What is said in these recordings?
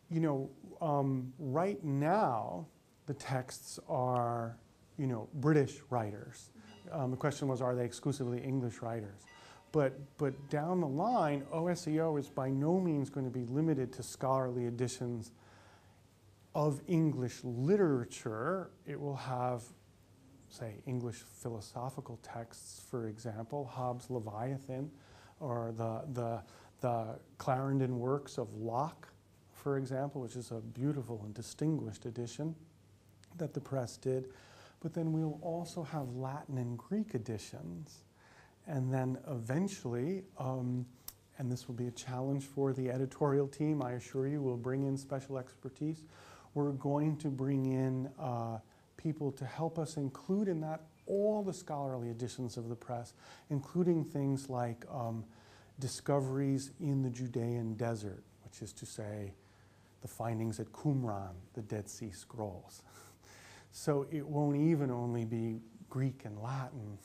you know, right now, the texts are, you know, British writers. The question was, are they exclusively English writers? But down the line, OSEO is by no means going to be limited to scholarly editions of English literature. It will have, say, English philosophical texts, for example, Hobbes' Leviathan, or the Clarendon works of Locke, for example, which is a beautiful and distinguished edition that the press did. But then we'll also have Latin and Greek editions. And then eventually, and this will be a challenge for the editorial team, I assure you, we'll bring in special expertise. We're going to bring in people to help us include in that all the scholarly editions of the press, including things like discoveries in the Judean desert, which is to say the findings at Qumran, the Dead Sea Scrolls. So it won't even only be Greek and Latin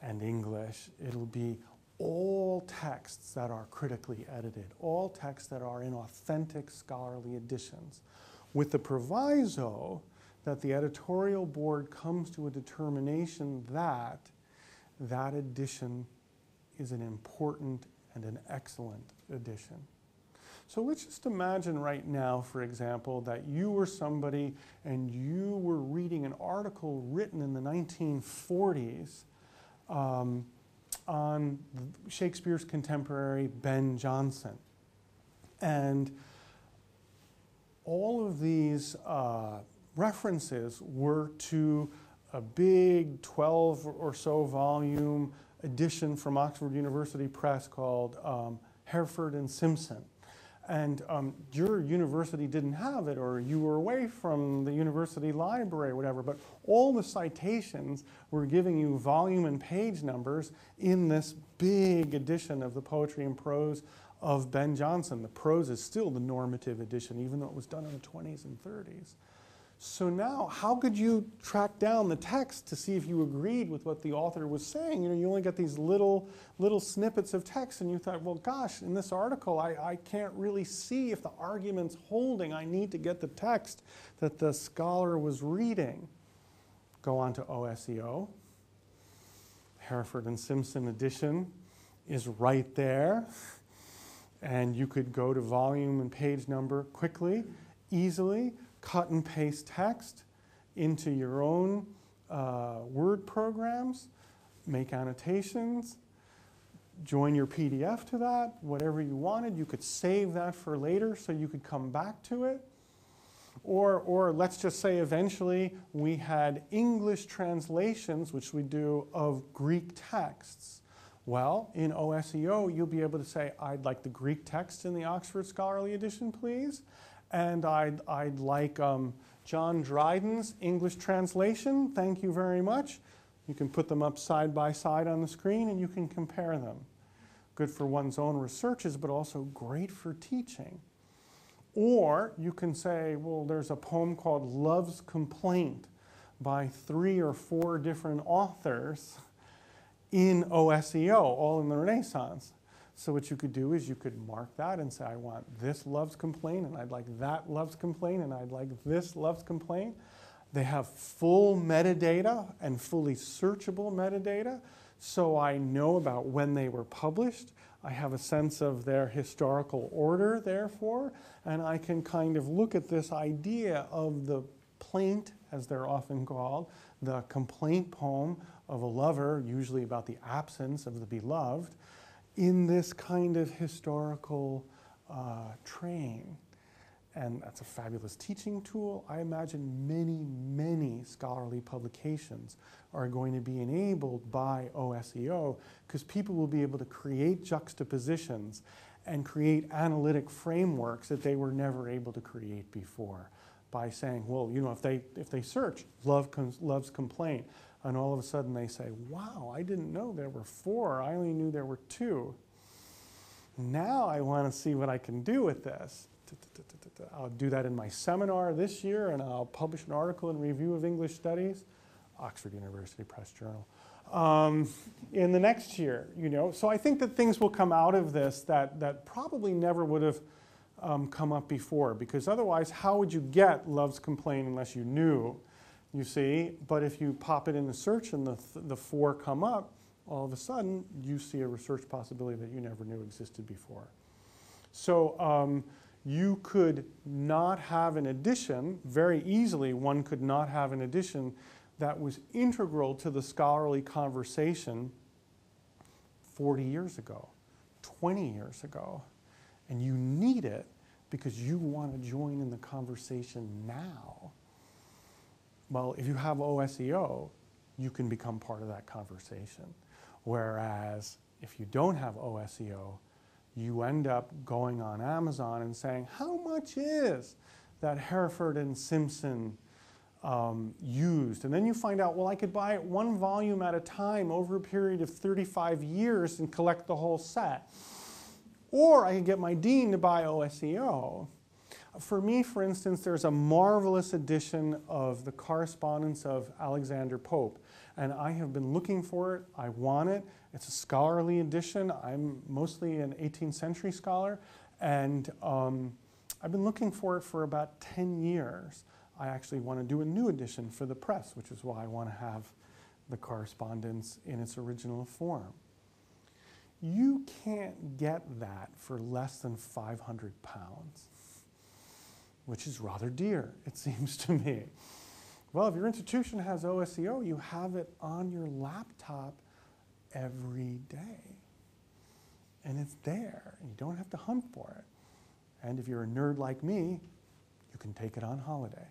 and English. It'll be all texts that are critically edited, all texts that are in authentic scholarly editions, with the proviso that the editorial board comes to a determination that that edition is an important and an excellent edition. So let's just imagine right now, for example, that you were somebody and you were reading an article written in the 1940s on Shakespeare's contemporary Ben Jonson. And all of these references were to a big 12 or so volume edition from Oxford University Press called Hereford and Simpson. And your university didn't have it, or you were away from the university library or whatever, but all the citations were giving you volume and page numbers in this big edition of the Poetry and Prose of Ben Jonson. The prose is still the normative edition, even though it was done in the 20s and 30s. So now, how could you track down the text to see if you agreed with what the author was saying? You know, you only get these little snippets of text, and you thought, well, gosh, in this article, I can't really see if the argument's holding. I need to get the text that the scholar was reading. Go on to OSEO. Hereford and Simpson edition is right there. And you could go to volume and page number quickly, easily, cut and paste text into your own Word programs, make annotations, join your PDF to that, whatever you wanted. You could save that for later so you could come back to it. Or let's just say eventually we had English translations, which we do, of Greek texts. Well, in OSEO, you'll be able to say, I'd like the Greek text in the Oxford Scholarly Edition, please. And I'd like John Dryden's English translation. Thank you very much. You can put them up side by side on the screen and you can compare them. Good for one's own researches, but also great for teaching. Or you can say, well, there's a poem called Love's Complaint by 3 or 4 different authors in OSEO, all in the Renaissance. So what you could do is you could mark that and say, I want this Love's Complaint, and I'd like that Love's Complaint, and I'd like this Love's Complaint. They have full metadata and fully searchable metadata, so I know about when they were published. I have a sense of their historical order, therefore, and I can kind of look at this idea of the plaint, as they're often called, the complaint poem of a lover, usually about the absence of the beloved, in this kind of historical train. And that's a fabulous teaching tool. I imagine many, many scholarly publications are going to be enabled by OSEO because people will be able to create juxtapositions and create analytic frameworks that they were never able to create before by saying, well, you know, if they search Love's Complaint, and all of a sudden they say, wow, I didn't know there were 4. I only knew there were 2. Now I want to see what I can do with this. I'll do that in my seminar this year, and I'll publish an article in Review of English Studies, Oxford University Press Journal, in the next year. You know, so I think that things will come out of this that probably never would have come up before, because otherwise, how would you get Love's Complaint unless you knew, you see? But if you pop it in the search and the 4 come up, all of a sudden, you see a research possibility that you never knew existed before. So you could not have an edition, very easily one could not have an edition that was integral to the scholarly conversation 40 years ago, 20 years ago. And you need it because you want to join in the conversation now. Well, if you have OSEO, you can become part of that conversation. Whereas if you don't have OSEO, you end up going on Amazon and saying, how much is that Hereford and Simpson used? And then you find out, well, I could buy it 1 volume at a time over a period of 35 years and collect the whole set. Or I could get my dean to buy OSEO. For me, for instance, there's a marvelous edition of the Correspondence of Alexander Pope. And I have been looking for it. I want it. It's a scholarly edition. I'm mostly an 18th century scholar. And I've been looking for it for about 10 years. I actually want to do a new edition for the press, which is why I want to have the correspondence in its original form. You can't get that for less than £500, which is rather dear, it seems to me. Well, if your institution has OSEO, you have it on your laptop every day. And it's there, and you don't have to hunt for it. And if you're a nerd like me, you can take it on holiday.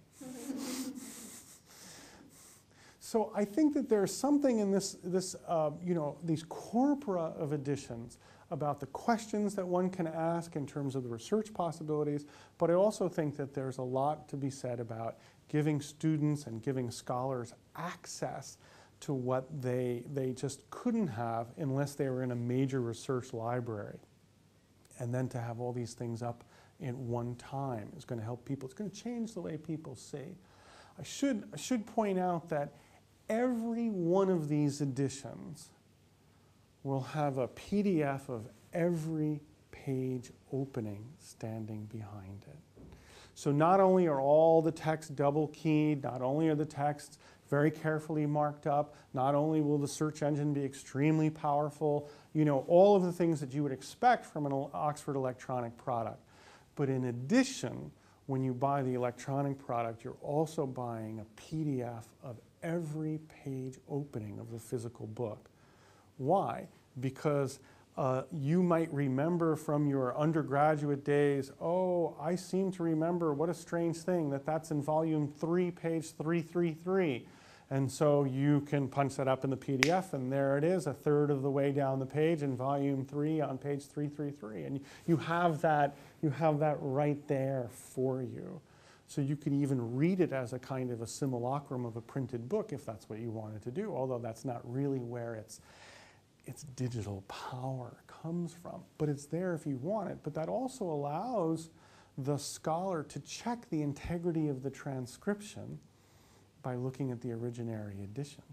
So I think that there's something in these corpora of editions about the questions that one can ask in terms of the research possibilities, but I also think that there's a lot to be said about giving students and giving scholars access to what they just couldn't have unless they were in a major research library. And then to have all these things up in one time is going to help people. It's going to change the way people see. I should point out that every one of these editions will have a PDF of every page opening standing behind it. So not only are all the texts double keyed, not only are the texts very carefully marked up, not only will the search engine be extremely powerful, all of the things that you would expect from an Oxford electronic product. But in addition, when you buy the electronic product, you're also buying a PDF of every page opening of the physical book. Why? Because you might remember from your undergraduate days, oh, I seem to remember, what a strange thing, that's in volume 3, page 333. And so you can punch that up in the PDF, and there it is, a third of the way down the page in volume 3 on page 333. And you have that right there for you. So you could even read it as a kind of a simulacrum of a printed book if that's what you wanted to do, although that's not really where its digital power comes from. But it's there if you want it. But that also allows the scholar to check the integrity of the transcription by looking at the originary edition.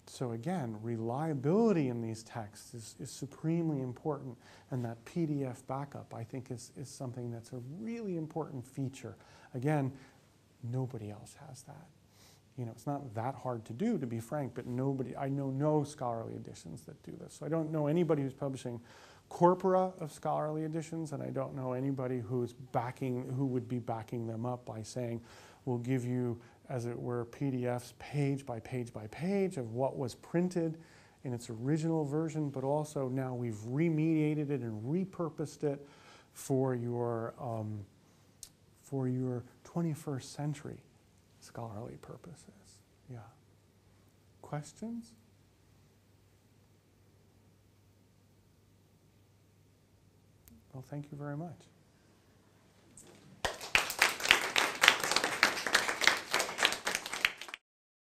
So again, reliability in these texts is supremely important, and that PDF backup, I think, is something that's a really important feature. Again, nobody else has that. It's not that hard to do, to be frank, but I know no scholarly editions that do this. So I don't know anybody who's publishing corpora of scholarly editions, and I don't know anybody who would be backing them up by saying, we'll give you, as it were, PDFs page by page by page of what was printed in its original version, but also now we've remediated it and repurposed it for your 21st century scholarly purposes. Yeah. Questions? Well, thank you very much.